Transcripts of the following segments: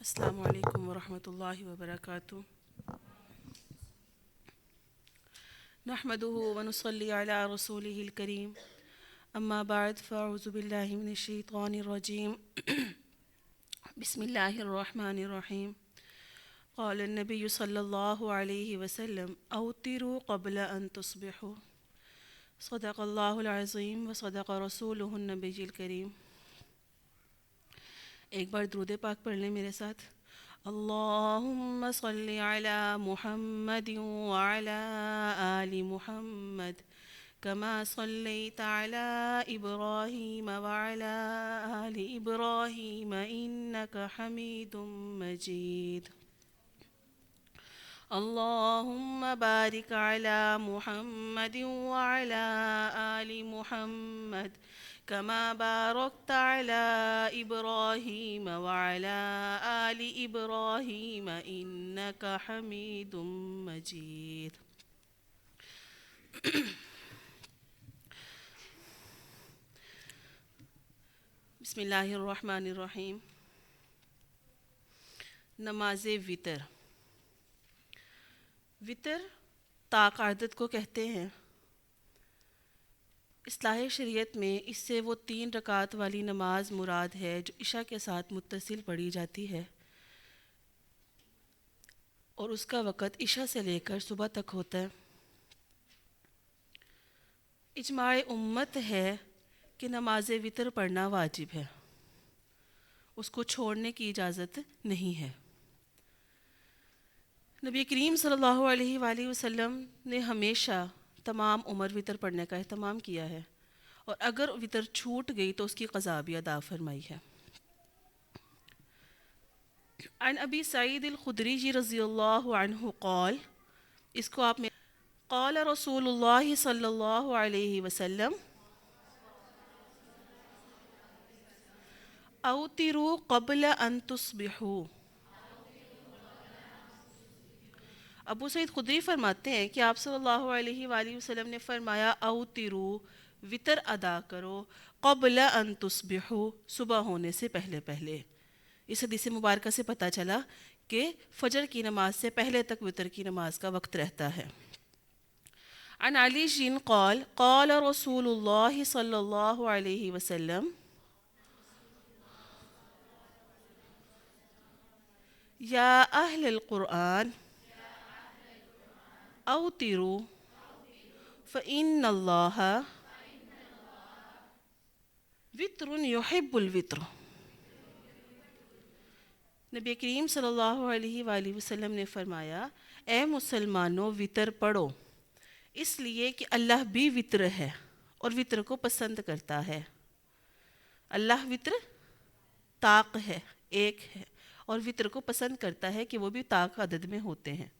السلام علیکم ورحمۃ اللہ وبرکاتہ۔ نحمده ونصلي على رسوله الكريم اما بعد فاعوذ باللہ من الشیطان الرجیم بسم اللہ الرحمن الرحیم۔ قال النبی صلی اللہ علیہ وسلم اوتروا قبل ان تصبحوا، صدق اللہ العظیم وصدق رسولہ النبی الکریم۔ ایک بار درود پاک پڑھ لیں میرے ساتھ۔ اللہم صلی علی محمد وعلی آل محمد کما صلیت علی ابراہیم وعلی آل ابراہیم انک حمید مجید۔ اللہم بارک علی محمد وعلی آل محمد کما بارکت علی ابراہیم وعلی آل ابراہیم انک حمید مجید۔ بسم اللہ الرحمن الرحیم۔ نماز وتر۔ وتر طاق عدد کو کہتے ہیں۔ اصلاح شریعت میں اس سے وہ 3 رکعت والی نماز مراد ہے جو عشاء کے ساتھ متصل پڑھی جاتی ہے اور اس کا وقت عشاء سے لے کر صبح تک ہوتا ہے۔ اجماع امت ہے کہ نماز وتر پڑھنا واجب ہے، اس کو چھوڑنے کی اجازت نہیں ہے۔ نبی کریم صلی اللہ علیہ وآلہ وسلم نے ہمیشہ تمام عمر وتر پڑھنے کا اہتمام کیا ہے، اور اگر وتر چھوٹ گئی تو اس کی قضا بھی ادا فرمائی ہے۔ عن ابی سعید الخدری رضی اللہ عنہ قال، اس کو آپ میں قال رسول اللہ صلی اللہ علیہ وسلم اوتروا قبل ان تصبحوا۔ ابو سعید خدری فرماتے ہیں کہ آپ صلی اللہ علیہ وآلہ وسلم نے فرمایا اوتروا، وتر ادا کرو، قبل ان تصبحوا، صبح ہونے سے پہلے پہلے۔ اس حدیث مبارکہ سے پتہ چلا کہ فجر کی نماز سے پہلے تک وتر کی نماز کا وقت رہتا ہے۔ عن علی قال قال رسول اللہ صلی اللہ علیہ وسلم یا اہل القرآن اوتروا فإن اللہ وتر یحب الوتر۔ نبی کریم صلی اللہ علیہ وآلہ وسلم نے فرمایا اے مسلمانوں وتر پڑھو، اس لیے کہ اللہ بھی وتر ہے اور وتر کو پسند کرتا ہے۔ اللہ وتر طاق ہے، ایک ہے، اور وتر کو پسند کرتا ہے کہ وہ بھی طاق عدد میں ہوتے ہیں۔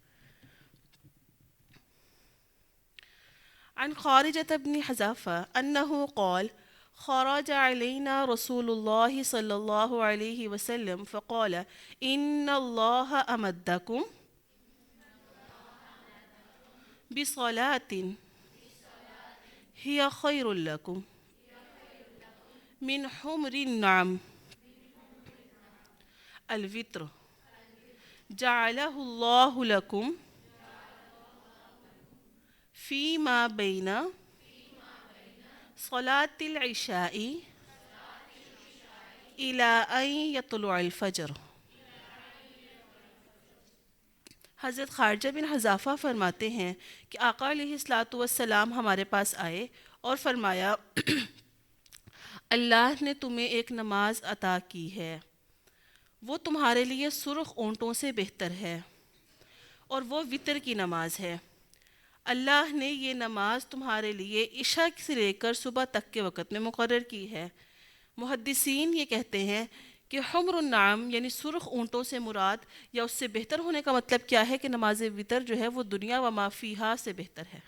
عن خارجة بن حذافة أنه قال خرج علينا رسول الله صلى الله عليه وسلم فقال إن الله أمدكم بصلاة هي خير لكم من حمر النعم الوتر جعله الله لكم فيما بين صلاة العشاء إلى أن يطلع الفجر۔ حضرت خارجہ بن حذافہ فرماتے ہیں کہ آقا علیہ الصلاۃ والسلام ہمارے پاس آئے اور فرمایا اللہ نے تمہیں ایک نماز عطا کی ہے، وہ تمہارے لیے سرخ اونٹوں سے بہتر ہے، اور وہ وتر کی نماز ہے۔ اللہ نے یہ نماز تمہارے لیے عشاء سے لے کر صبح تک کے وقت میں مقرر کی ہے۔ محدثین یہ کہتے ہیں کہ حمر النعم یعنی سرخ اونٹوں سے مراد یا اس سے بہتر ہونے کا مطلب کیا ہے کہ نماز وتر جو ہے وہ دنیا و ما فیہا سے بہتر ہے،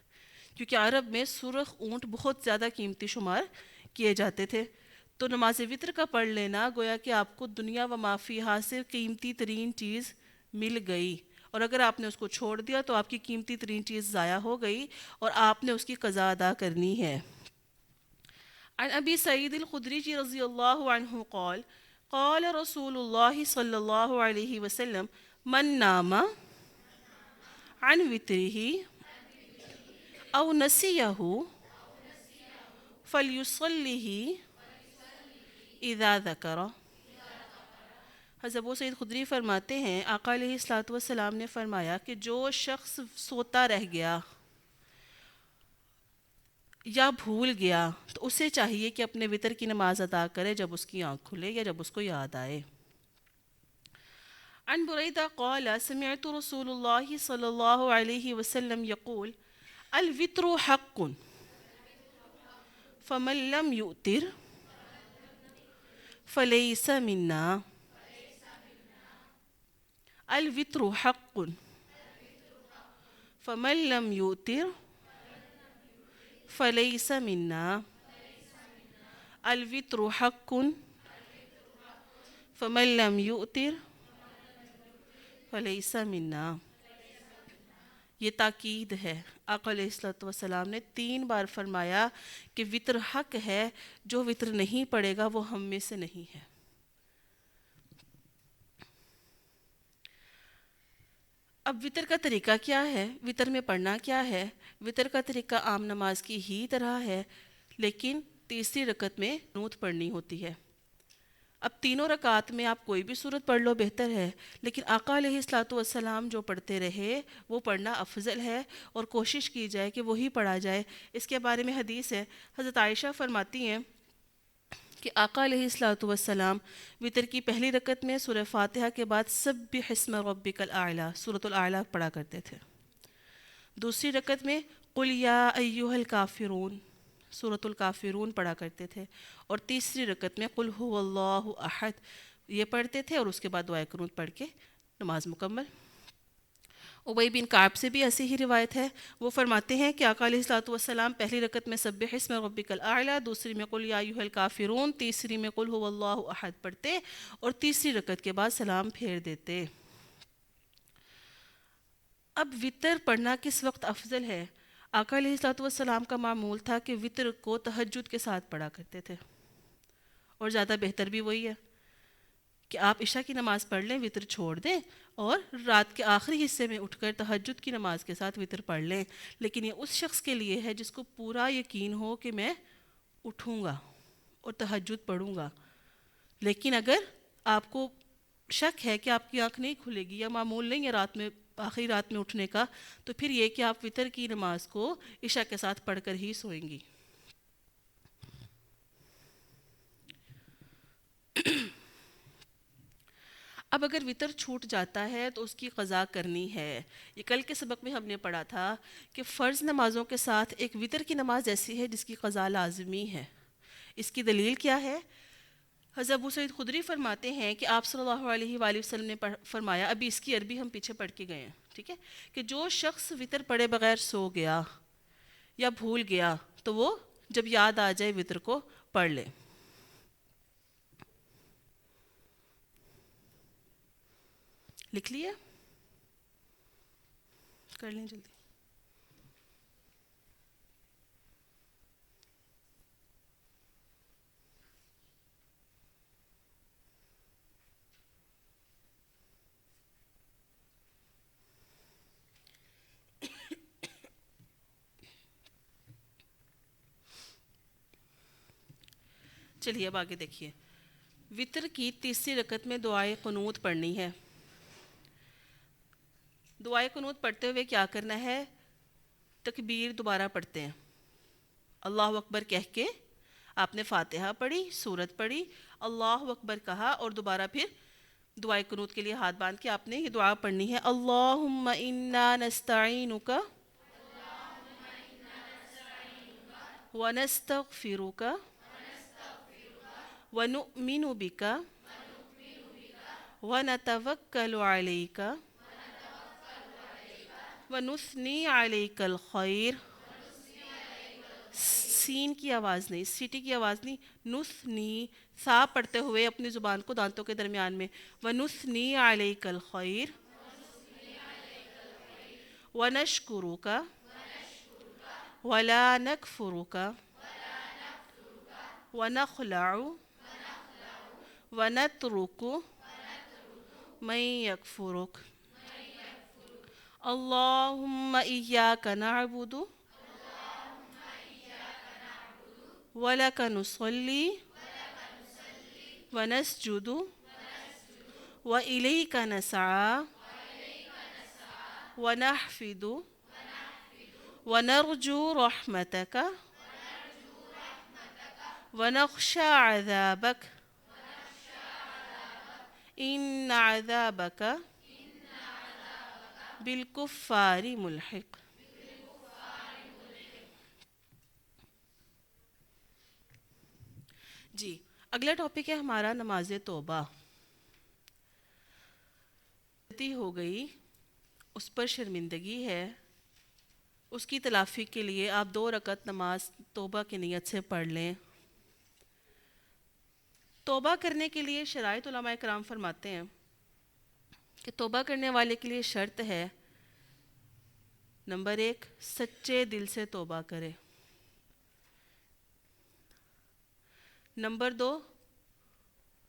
کیونکہ عرب میں سرخ اونٹ بہت زیادہ قیمتی شمار کیے جاتے تھے، تو نماز وتر کا پڑھ لینا گویا کہ آپ کو دنیا و ما فیہا سے قیمتی ترین چیز مل گئی، اور اگر آپ نے اس کو چھوڑ دیا تو آپ کی قیمتی ترین چیز ضائع ہو گئی اور آپ نے اس کی قضا ادا کرنی ہے۔ عن ابی سعید الخدری رضی اللہ عنہ قال قال رسول اللہ صلی اللہ علیہ وسلم من نام عن وترہ او نسیہ فلیصلہ اذا ذکر۔ حضرت ابو سعید خدری فرماتے ہیں آقا علیہ الصلوۃ والسلام نے فرمایا کہ جو شخص سوتا رہ گیا یا بھول گیا تو اسے چاہیے کہ اپنے وطر کی نماز ادا کرے جب اس کی آنکھ کھلے یا جب اس کو یاد آئے۔ عن بریدہ قال سمعت رسول اللہ صلی اللہ علیہ وسلم یقول الوتر حق فمن لم یؤتر فلیس منا۔ الوتر حق فمن لم یؤتر فلیس منا۔ الوتر حق فمن لم یؤتر فلیس منا۔ یہ تاکید ہے، آقا علیہ الصلوۃ والسلام نے 3 بار فرمایا کہ وطر حق ہے، جو وطر نہیں پڑے گا وہ ہم میں سے نہیں ہے۔ اب وطر کا طریقہ کیا ہے، وطر میں پڑھنا کیا ہے؟ وطر کا طریقہ عام نماز کی ہی طرح ہے، لیکن تیسری رکعت میں قنوت پڑھنی ہوتی ہے۔ اب تینوں رکعات میں آپ کوئی بھی صورت پڑھ لو بہتر ہے، لیکن آقا علیہ الصلوۃ والسلام جو پڑھتے رہے وہ پڑھنا افضل ہے، اور کوشش کی جائے کہ وہی پڑھا جائے۔ اس کے بارے میں حدیث ہے، حضرت عائشہ فرماتی ہیں کہ آقا علیہ الصلوۃ والسلام وطر کی پہلی رکعت میں سورہ فاتحہ کے بعد سبح اسم ربک الاعلی سورۃ الاعلی پڑھا کرتے تھے۔ دوسری رکعت میں قل یا ایھا الکافرون سورۃ الکافرون پڑھا کرتے تھے، اور تیسری رکعت میں قل ھو اللہ احد یہ پڑھتے تھے، اور اس کے بعد دعائے قنوت پڑھ کے نماز مکمل۔ ابی بن کعب سے بھی ایسی ہی روایت ہے، وہ فرماتے ہیں کہ آقا علیہ الصلوۃ والسلام پہلی رکعت میں سبح اسم ربک الاعلی، دوسری میں قل یا ایھا الکافرون، تیسری میں قل ھو اللہ احد پڑھتے، اور تیسری رکعت کے بعد سلام پھیر دیتے۔ اب وطر پڑھنا کس وقت افضل ہے؟ آقا علیہ الصلوۃ والسلام کا معمول تھا کہ وطر کو تہجد کے ساتھ پڑھا کرتے تھے، اور زیادہ بہتر بھی وہی ہے کہ آپ عشاء کی نماز پڑھ لیں، وطر چھوڑ دیں، اور رات کے آخری حصے میں اٹھ کر تہجد کی نماز کے ساتھ وطر پڑھ لیں۔ لیکن یہ اس شخص کے لیے ہے جس کو پورا یقین ہو کہ میں اٹھوں گا اور تہجد پڑھوں گا۔ لیکن اگر آپ کو شک ہے کہ آپ کی آنکھ نہیں کھلے گی یا معمول نہیں ہے رات میں آخری رات میں اٹھنے کا، تو پھر یہ کہ آپ وطر کی نماز کو عشاء کے ساتھ پڑھ کر ہی سوئیں گی۔ اب اگر وطر چھوٹ جاتا ہے تو اس کی قضا کرنی ہے۔ یہ کل کے سبق میں ہم نے پڑھا تھا کہ فرض نمازوں کے ساتھ ایک وطر کی نماز ایسی ہے جس کی قضا لازمی ہے۔ اس کی دلیل کیا ہے؟ حضرت ابو سعید خدری فرماتے ہیں کہ آپ صلی اللہ علیہ وآلہ وسلم نے فرمایا، ابھی اس کی عربی ہم پیچھے پڑھ کے گئے ہیں، ٹھیک ہے، کہ جو شخص وطر پڑھے بغیر سو گیا یا بھول گیا تو وہ جب یاد آ جائے وطر کو پڑھ لے۔ لکھ لیا؟ کر لیں جلدی۔ چلیے اب آگے دیکھیے، وطر کی تیسری رکعت میں دعائے قنوت پڑھنی ہے۔ دعائے قنوت پڑھتے ہوئے کیا کرنا ہے؟ تکبیر دوبارہ پڑھتے ہیں، اللہ اکبر کہہ کے آپ نے فاتحہ پڑھی، سورت پڑھی، اللہ اکبر کہا، اور دوبارہ پھر دعائے قنوت کے لیے ہاتھ باندھ کے آپ نے یہ دعا پڑھنی ہے، اللہم انا نستعینک ونستغفرک ونؤمن بک ونتوکل علیک ونثنی علیک الخیر۔ سین کی آواز نہیں، سیٹی کی آواز نہیں، نثنی، سا پڑھتے ہوئے اپنی زبان کو دانتوں کے درمیان میں، ونثنی علیک الخیر ونشکرک ولا نکفرک ونخلع ونترك من يكفرك اللهم إياك نعبد ولك نصلي ونسجد وإليك نسعى ونحفد ونرجو رحمتك ونخشى عذابك إن عذابك بالکفار ملحق۔ جی اگلا ٹاپک ہے ہمارا نماز توبہ۔ غلطی ہو گئی، اس پر شرمندگی ہے، اس کی تلافی کے لیے آپ 2 رکعت نماز توبہ کی نیت سے پڑھ لیں۔ توبہ کرنے کے لیے شرائط علماء کرام فرماتے ہیں کہ توبہ کرنے والے کے لیے شرط ہے، نمبر 1 سچے دل سے توبہ کرے، نمبر 2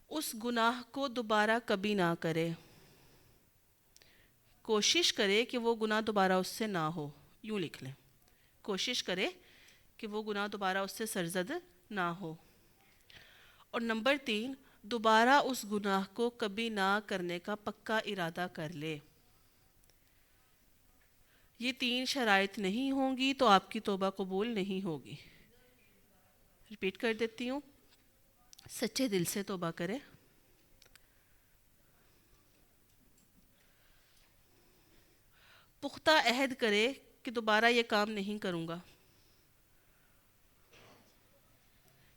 اس گناہ کو دوبارہ کبھی نہ کرے، کوشش کرے کہ وہ گناہ دوبارہ اس سے نہ ہو، یوں لکھ لیں، کوشش کرے کہ وہ گناہ دوبارہ اس سے سرزد نہ ہو، اور نمبر 3 دوبارہ اس گناہ کو کبھی نہ کرنے کا پکا ارادہ کر لے۔ یہ 3 شرائط نہیں ہوں گی تو آپ کی توبہ قبول نہیں ہوگی۔ ریپیٹ کر دیتی ہوں، سچے دل سے توبہ کرے، پختہ عہد کرے کہ دوبارہ یہ کام نہیں کروں گا،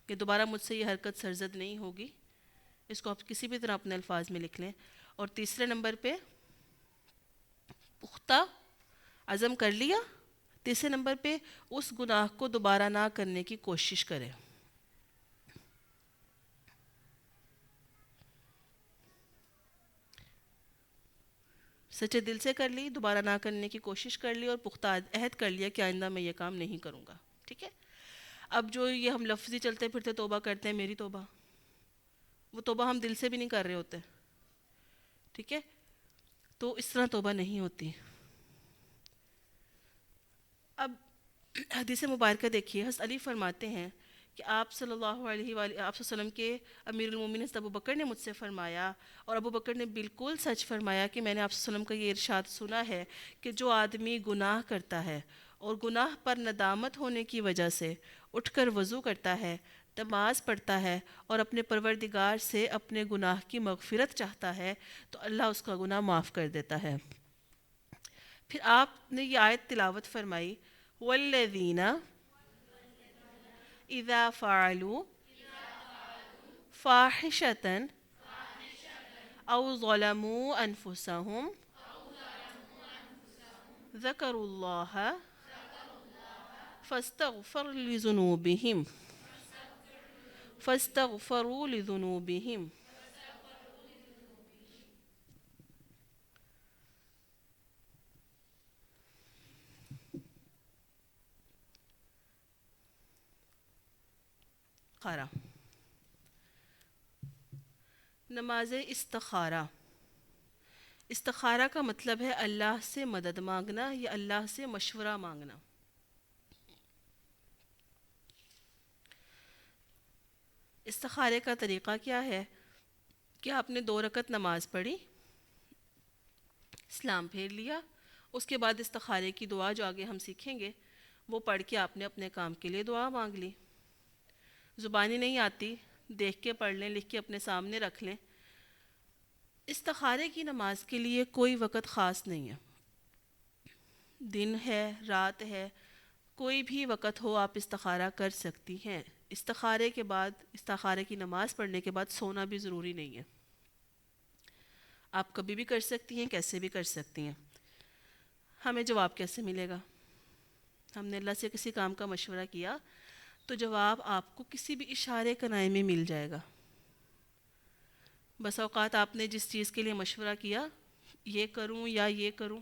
کہ دوبارہ مجھ سے یہ حرکت سرزد نہیں ہوگی، اس کو آپ کسی بھی طرح اپنے الفاظ میں لکھ لیں۔ اور تیسرے نمبر پہ پختہ عزم کر لیا، تیسرے نمبر پہ اس گناہ کو دوبارہ نہ کرنے کی کوشش کرے۔ سچے دل سے کر لی، دوبارہ نہ کرنے کی کوشش کر لی، اور پختہ عہد کر لیا کہ آئندہ میں یہ کام نہیں کروں گا، ٹھیک ہے۔ اب جو یہ ہم لفظی چلتے پھرتے توبہ کرتے ہیں، میری توبہ، وہ توبہ ہم دل سے بھی نہیں کر رہے ہوتے، ٹھیک ہے، تو اس طرح توبہ نہیں ہوتی۔ اب حدیث مبارکہ دیکھیے، حضرت علی فرماتے ہیں کہ آپ صلی اللہ علیہ وآلہ آپ صلی اللہ علیہ وسلم کے امیر المومنین حضرت ابو بکر نے مجھ سے فرمایا، اور ابو بکر نے بالکل سچ فرمایا کہ میں نے آپ صلی اللہ علیہ وسلم کا یہ ارشاد سنا ہے کہ جو آدمی گناہ کرتا ہے اور گناہ پر ندامت ہونے کی وجہ سے اٹھ کر وضو کرتا ہے، نماز پڑھتا ہے اور اپنے پروردگار سے اپنے گناہ کی مغفرت چاہتا ہے، تو اللہ اس کا گناہ معاف کر دیتا ہے۔ پھر آپ نے یہ آیت تلاوت فرمائی، والذین اذا فعلوا فاحشة او ظلموا انفسهم ذکروا اللہ فاستغفروا لذنوبهم۔ خارہ، نماز استخارہ۔ استخارہ کا مطلب ہے اللہ سے مدد مانگنا یا اللہ سے مشورہ مانگنا۔ استخارے کا طریقہ کیا ہے کہ آپ نے 2 رکعت نماز پڑھی، سلام پھیر لیا، اس کے بعد استخارے کی دعا جو آگے ہم سیکھیں گے وہ پڑھ کے آپ نے اپنے کام کے لیے دعا مانگ لی۔ زبانی نہیں آتی، دیکھ کے پڑھ لیں، لکھ کے اپنے سامنے رکھ لیں۔ استخارے کی نماز کے لیے کوئی وقت خاص نہیں ہے، دن ہے، رات ہے، کوئی بھی وقت ہو آپ استخارہ کر سکتی ہیں۔ استخارے کے بعد، استخارے کی نماز پڑھنے کے بعد سونا بھی ضروری نہیں ہے، آپ کبھی بھی کر سکتی ہیں، کیسے بھی کر سکتی ہیں۔ ہمیں جواب کیسے ملے گا؟ ہم نے اللہ سے کسی کام کا مشورہ کیا تو جواب آپ کو کسی بھی اشارے کنائے میں مل جائے گا۔ بس اوقات آپ نے جس چیز کے لیے مشورہ کیا، یہ کروں یا یہ کروں،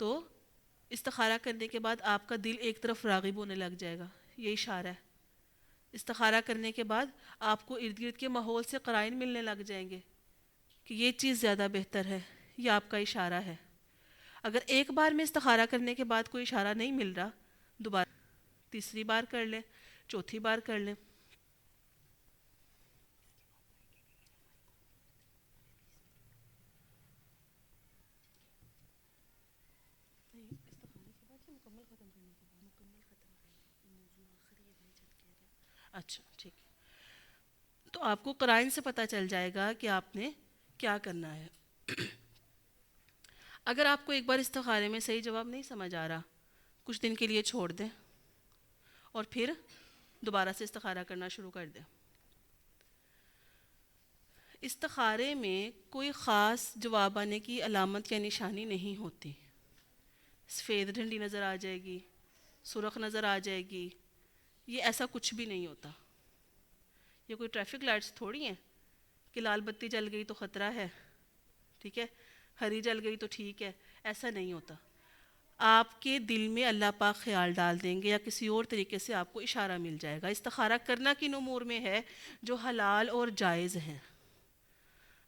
تو استخارہ کرنے کے بعد آپ کا دل ایک طرف راغب ہونے لگ جائے گا، یہ اشارہ ہے، استخارہ کرنے کے بعد آپ کو ارد گرد کے ماحول سے قرائن ملنے لگ جائیں گے کہ یہ چیز زیادہ بہتر ہے، یہ آپ کا اشارہ ہے۔ اگر ایک بار میں استخارہ کرنے کے بعد کوئی اشارہ نہیں مل رہا، دوبارہ تیسری بار کر لیں، چوتھی بار کر لیں۔ اچھا ٹھیک ہے، تو آپ کو قرائن سے پتہ چل جائے گا کہ آپ نے کیا کرنا ہے۔ اگر آپ کو ایک بار استخارے میں صحیح جواب نہیں سمجھ آ رہا، کچھ دن کے لیے چھوڑ دیں اور پھر دوبارہ سے استخارہ کرنا شروع کر دیں۔ استخارے میں کوئی خاص جواب آنے کی علامت یا نشانی نہیں ہوتی۔ سفید ڈھنڈی نظر آ جائے گی، سرخ نظر آ جائے گی، یہ ایسا کچھ بھی نہیں ہوتا۔ یہ کوئی ٹریفک لائٹس تھوڑی ہیں کہ لال بتی جل گئی تو خطرہ ہے، ٹھیک ہے، ہری جل گئی تو ٹھیک ہے، ایسا نہیں ہوتا۔ آپ کے دل میں اللہ پاک خیال ڈال دیں گے یا کسی اور طریقے سے آپ کو اشارہ مل جائے گا۔ استخارہ کرنا کن امور میں ہے؟ جو حلال اور جائز ہیں۔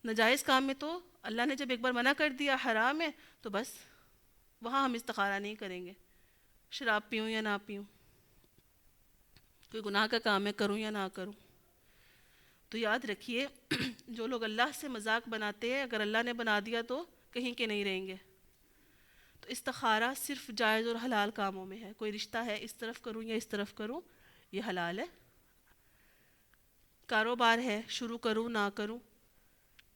ناجائز کام میں تو اللہ نے جب ایک بار منع کر دیا حرام ہے تو بس وہاں ہم استخارہ نہیں کریں گے، شراب پیوں یا نہ پیوں، کوئی گناہ کا کام ہے کروں یا نہ کروں۔ تو یاد رکھیے جو لوگ اللہ سے مذاق بناتے ہیں، اگر اللہ نے بنا دیا تو کہیں کے نہیں رہیں گے۔ تو استخارہ صرف جائز اور حلال کاموں میں ہے۔ کوئی رشتہ ہے اس طرف کروں یا اس طرف کروں، یہ حلال ہے۔ کاروبار ہے، شروع کروں نہ کروں،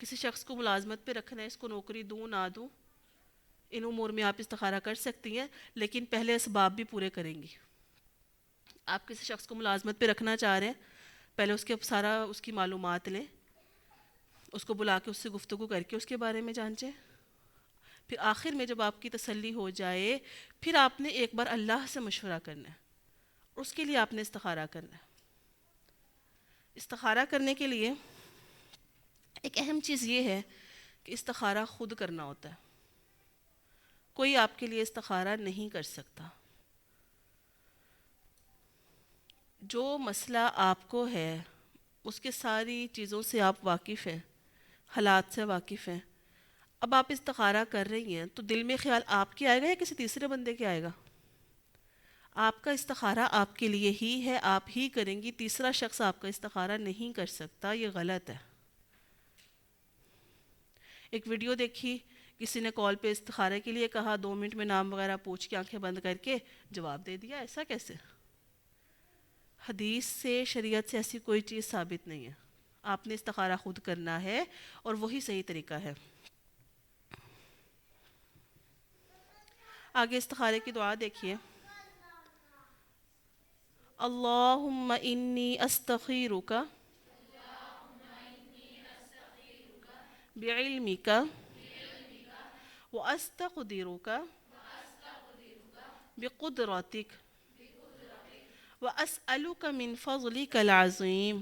کسی شخص کو ملازمت پہ رکھنا ہے، اس کو نوکری دوں نہ دوں، ان امور میں آپ استخارہ کر سکتی ہیں، لیکن پہلے اسباب بھی پورے کریں گی۔ آپ کسی شخص کو ملازمت پہ رکھنا چاہ رہے ہیں، پہلے اس کی معلومات لیں، اس کو بلا کے اس سے گفتگو کر کے اس کے بارے میں جانچیں، پھر آخر میں جب آپ کی تسلی ہو جائے پھر آپ نے ایک بار اللہ سے مشورہ کرنا ہے، اس کے لیے آپ نے استخارہ کرنا ہے۔ استخارہ کرنے کے لیے ایک اہم چیز یہ ہے کہ استخارہ خود کرنا ہوتا ہے، کوئی آپ کے لیے استخارہ نہیں کر سکتا۔ جو مسئلہ آپ کو ہے اس کے ساری چیزوں سے آپ واقف ہیں، حالات سے واقف ہیں۔ اب آپ استخارہ کر رہی ہیں تو دل میں خیال آپ کے آئے گا یا کسی تیسرے بندے کے آئے گا؟ آپ کا استخارہ آپ کے لیے ہی ہے، آپ ہی کریں گی، تیسرا شخص آپ کا استخارہ نہیں کر سکتا، یہ غلط ہے۔ ایک ویڈیو دیکھی، کسی نے کال پہ استخارے کے لیے کہا، 2 منٹ میں نام وغیرہ پوچھ کے آنکھیں بند کر کے جواب دے دیا، ایسا کیسے؟ حدیث سے شریعت سے ایسی کوئی چیز ثابت نہیں ہے۔ آپ نے استخارہ خود کرنا ہے اور وہی صحیح طریقہ ہے۔ آگے استخارے کی دعا دیکھیے، اللہم انی استخیرک بعلمک واستقدرک بقدرتک واسألک من فضلک العظیم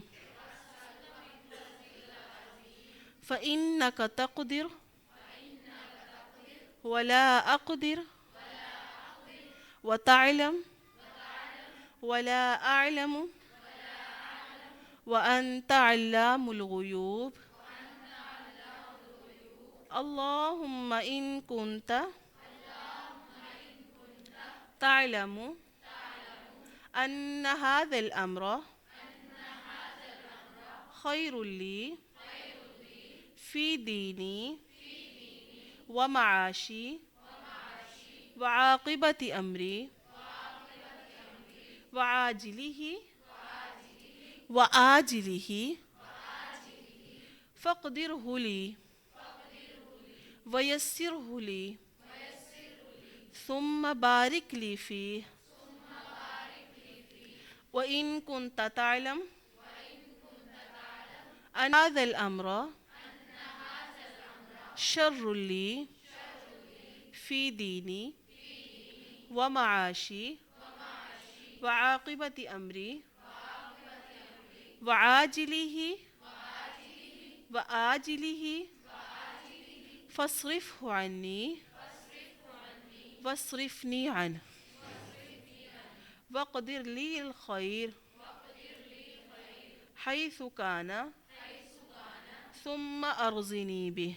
فإنک تقدر ولا اقدر وتعلم ولا اعلم وانت علام الغیوب اللہم ان کنت تعلم ان هذا الامر خیر لی فی دینی ومعاشی وعاقبت امری وعاجلہ وآجلہ فاقدرہ لی ویسرہ لی ثم بارک لی فیہ وإن كنت تعلم أن هذا الأمر شر لي في ديني ومعاشي وعاقبة أمري وعاجله وآجله فاصرفه عني واصرفني عنه واقدر لي الخير حیث کان ثم ارزنی بہ.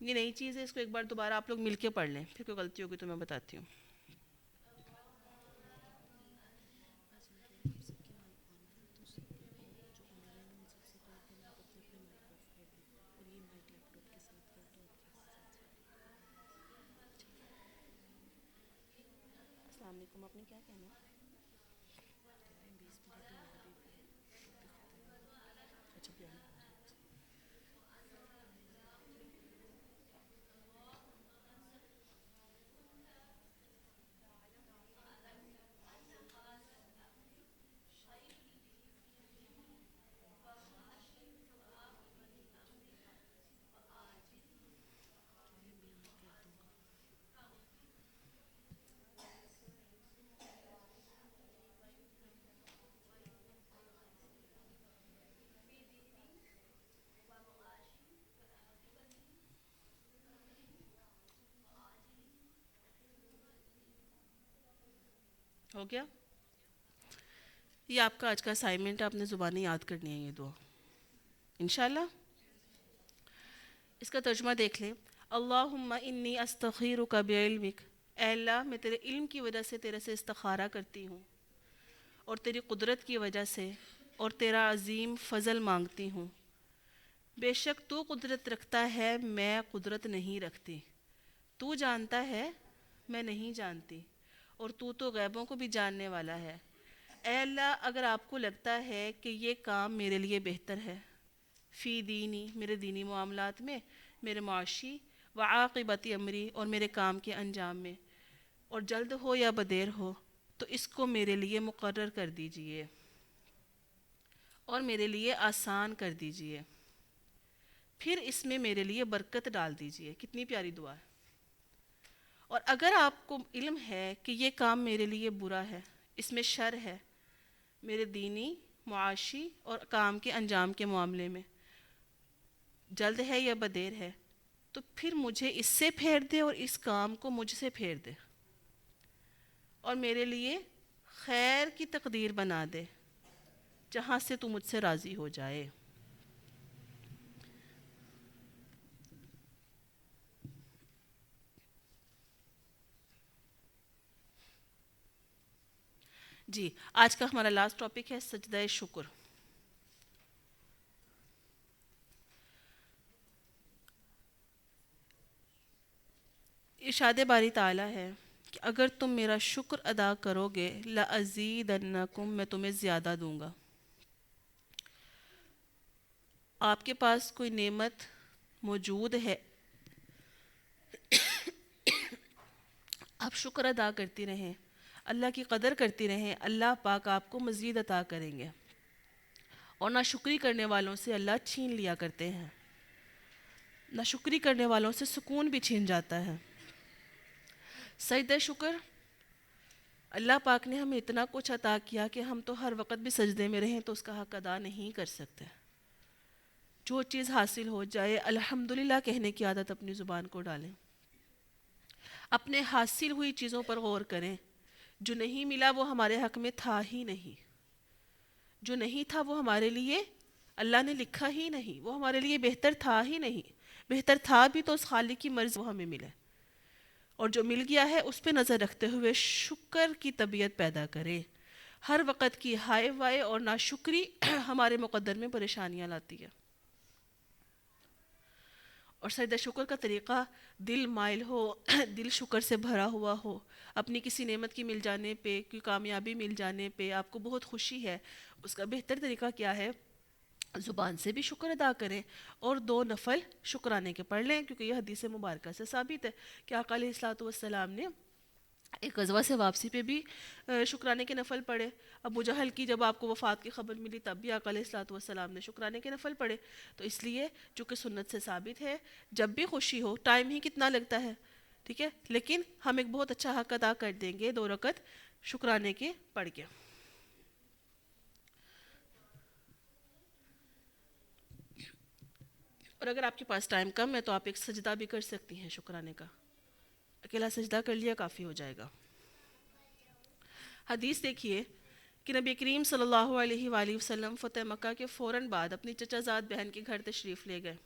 یہ نئی چیز ہے، اس کو ایک بار دوبارہ آپ لوگ مل کے پڑھ لیں، پھر کوئی غلطی ہوگی تو میں بتاتی ہوں. السلام علیکم. آپ نے کیا کہنا ہے؟ اچھا پیاری. ہو گیا؟ یہ آپ کا آج کا اسائنمنٹ، آپ نے زبانیں یاد کرنی ہے یہ دعا انشاءاللہ. اس کا ترجمہ دیکھ لیں. اللہم انی استخیرک بعلمک، اے اللہ میں تیرے علم کی وجہ سے تیرے سے استخارہ کرتی ہوں، اور تیری قدرت کی وجہ سے اور تیرا عظیم فضل مانگتی ہوں. بے شک تو قدرت رکھتا ہے، میں قدرت نہیں رکھتی. تو جانتا ہے، میں نہیں جانتی، اور تو غیبوں کو بھی جاننے والا ہے. اے اللہ اگر آپ کو لگتا ہے کہ یہ کام میرے لیے بہتر ہے، فی دینی میرے دینی معاملات میں، میرے معاشی، وعاقبت امری اور میرے کام کے انجام میں، اور جلد ہو یا بدیر ہو، تو اس کو میرے لیے مقرر کر دیجئے اور میرے لیے آسان کر دیجئے، پھر اس میں میرے لیے برکت ڈال دیجئے. کتنی پیاری دعا ہے. اور اگر آپ کو علم ہے کہ یہ کام میرے لیے برا ہے، اس میں شر ہے، میرے دینی، معاشی اور کام کے انجام کے معاملے میں، جلد ہے یا بدیر ہے، تو پھر مجھے اس سے پھیر دے اور اس کام کو مجھ سے پھیر دے، اور میرے لیے خیر کی تقدیر بنا دے جہاں سے تو مجھ سے راضی ہو جائے. جی، آج کا ہمارا لاسٹ ٹاپک ہے سجدہ شکر. ارشاد باری تعالیٰ ہے کہ اگر تم میرا شکر ادا کرو گے لَأَزِيدَنَّكُمْ، میں تمہیں زیادہ دوں گا. آپ کے پاس کوئی نعمت موجود ہے، آپ شکر ادا کرتی رہیں، اللہ کی قدر کرتی رہیں، اللہ پاک آپ کو مزید عطا کریں گے. اور ناشکری کرنے والوں سے اللہ چھین لیا کرتے ہیں، ناشکری کرنے والوں سے سکون بھی چھین جاتا ہے. سجدہ شکر، اللہ پاک نے ہمیں اتنا کچھ عطا کیا کہ ہم تو ہر وقت بھی سجدے میں رہیں تو اس کا حق ادا نہیں کر سکتے. جو چیز حاصل ہو جائے الحمدللہ کہنے کی عادت اپنی زبان کو ڈالیں. اپنے حاصل ہوئی چیزوں پر غور کریں. جو نہیں ملا وہ ہمارے حق میں تھا ہی نہیں، جو نہیں تھا وہ ہمارے لیے اللہ نے لکھا ہی نہیں، وہ ہمارے لیے بہتر تھا ہی نہیں. بہتر تھا بھی تو اس خالق کی مرضی وہ ہمیں ملے، اور جو مل گیا ہے اس پہ نظر رکھتے ہوئے شکر کی طبیعت پیدا کرے. ہر وقت کی ہائے وائے اور ناشکری ہمارے مقدر میں پریشانیاں لاتی ہے. اور سجدہ شکر کا طریقہ دل مائل ہو، دل شکر سے بھرا ہوا ہو، اپنی کسی نعمت کی مل جانے پہ، کوئی کامیابی مل جانے پہ آپ کو بہت خوشی ہے، اس کا بہتر طریقہ کیا ہے؟ زبان سے بھی شکر ادا کریں اور 2 نفل شکرانے کے پڑھ لیں، کیونکہ یہ حدیث مبارکہ سے ثابت ہے کہ آقا علیہ الصلوۃ والسلام نے ایک غزوہ سے واپسی پہ بھی شکرانے کے نفل پڑھے. ابو جہل کی جب آپ کو وفات کی خبر ملی تب بھی آقا علیہ الصلوۃ والسلام نے شکرانے کے نفل پڑھے. تو اس لیے چونکہ سنت سے ثابت ہے، جب بھی خوشی ہو، ٹائم ہی کتنا لگتا ہے، ٹھیک ہے، لیکن ہم ایک بہت اچھا حق ادا کر دیں گے 2 رکعت شکرانے کے پڑھ کے. اور اگر آپ کے پاس ٹائم کم ہے تو آپ ایک سجدہ بھی کر سکتی ہیں شکرانے کا، اکیلا سجدہ کر لیا کافی ہو جائے گا. حدیث دیکھیے کہ نبی کریم صلی اللہ علیہ وآلہ وسلم فتح مکہ کے فوراً بعد اپنی چچا زاد بہن کے گھر تشریف لے گئے،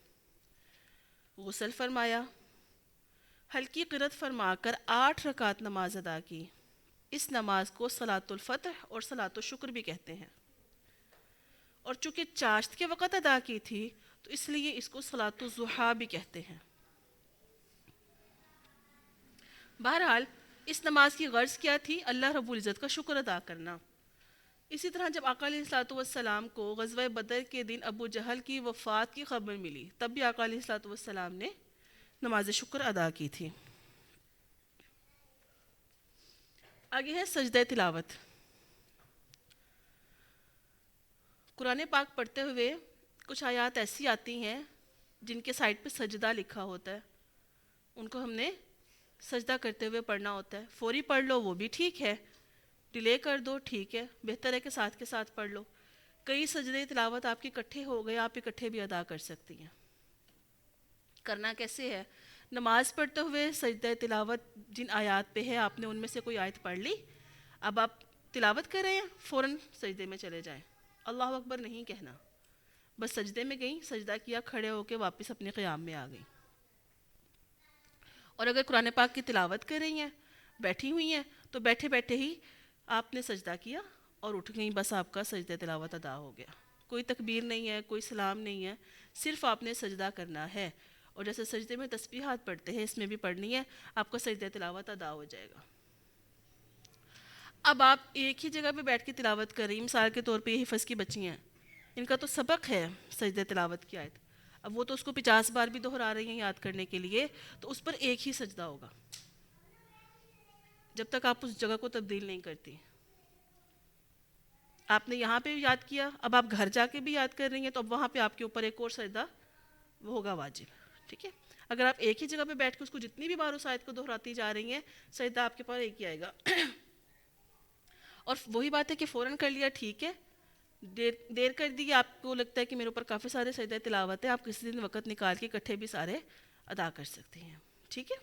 غسل فرمایا، ہلکی قرت فرما کر 8 رکعت نماز ادا کی۔ اس نماز کو صلاۃ الفتح اور صلاۃ الشکر بھی کہتے ہیں، اور چونکہ چاشت کے وقت ادا کی تھی تو اس لیے اس کو صلاۃ الضحیٰ بھی کہتے ہیں۔ بہرحال اس نماز کی غرض کیا تھی؟ اللہ رب العزت کا شکر ادا کرنا۔ اسی طرح جب آقا علیہ الصلوۃ والسلام کو غزوہ بدر کے دن ابو جہل کی وفات کی خبر ملی، تب بھی آقا علیہ الصلوۃ والسلام نے نماز شکر ادا کی تھی۔ آگے ہے سجدہ تلاوت۔ قرآن پاک پڑھتے ہوئے کچھ آیات ایسی آتی ہیں جن کے سائڈ پہ سجدہ لکھا ہوتا ہے، ان کو ہم نے سجدہ کرتے ہوئے پڑھنا ہوتا ہے۔ فوری پڑھ لو وہ بھی ٹھیک ہے، ڈیلے کر دو ٹھیک ہے، بہتر ہے کہ ساتھ کے ساتھ پڑھ لو۔ کئی سجدے تلاوت آپ کے اکٹھے ہو گئے، آپ اکٹھے بھی ادا کر سکتی ہیں۔ کرنا کیسے ہے؟ نماز پڑھتے ہوئے سجدہ تلاوت جن آیات پہ ہے آپ نے ان میں سے کوئی آیت پڑھ لی، اب آپ تلاوت کر رہے ہیں، فوراً سجدے میں چلے جائیں، اللہ اکبر نہیں کہنا، بس سجدے میں گئیں، سجدہ کیا، کھڑے ہو کے واپس اپنے قیام میں آ گئیں۔ اور اگر قرآن پاک کی تلاوت کر رہی ہیں، بیٹھی ہوئی ہیں، تو بیٹھے بیٹھے ہی آپ نے سجدہ کیا اور اٹھ گئیں، بس آپ کا سجدہ تلاوت ادا ہو گیا۔ کوئی تکبیر نہیں ہے، کوئی سلام نہیں ہے، صرف آپ نے سجدہ کرنا ہے۔ اور جیسے سجدے میں تسبیحات پڑھتے ہیں، اس میں بھی پڑھنی ہے، آپ کا سجدہ تلاوت ادا ہو جائے گا۔ اب آپ ایک ہی جگہ پہ بیٹھ کے تلاوت کر رہی ہیں، مثال کے طور پہ یہ حفظ کی بچی ہیں، ان کا تو سبق ہے سجدہ تلاوت کی آیت، اب وہ تو اس کو 50 بار بھی دہرا رہی ہیں یاد کرنے کے لیے، تو اس پر ایک ہی سجدہ ہوگا جب تک آپ اس جگہ کو تبدیل نہیں کرتی۔ آپ نے یہاں پہ یاد کیا، اب آپ گھر جا کے بھی یاد کر رہی ہیں، تو اب وہاں پہ آپ کے اوپر ایک اور سجدہ وہ ہوگا واجب، ٹھیک ہے؟ اگر آپ ایک ہی جگہ پہ بیٹھ کے اس کو جتنی بھی بار اس آیت کو دہراتی جا رہی ہیں، سجدہ آپ کے پاس ایک ہی آئے گا۔ اور وہی بات ہے کہ فوراً کر لیا ٹھیک ہے، دیر کر دی، آپ کو لگتا ہے کہ میرے اوپر کافی سارے سجدہ تلاوت ہے، آپ کسی دن وقت نکال کے اکٹھے بھی سارے ادا کر سکتے ہیں، ٹھیک ہے؟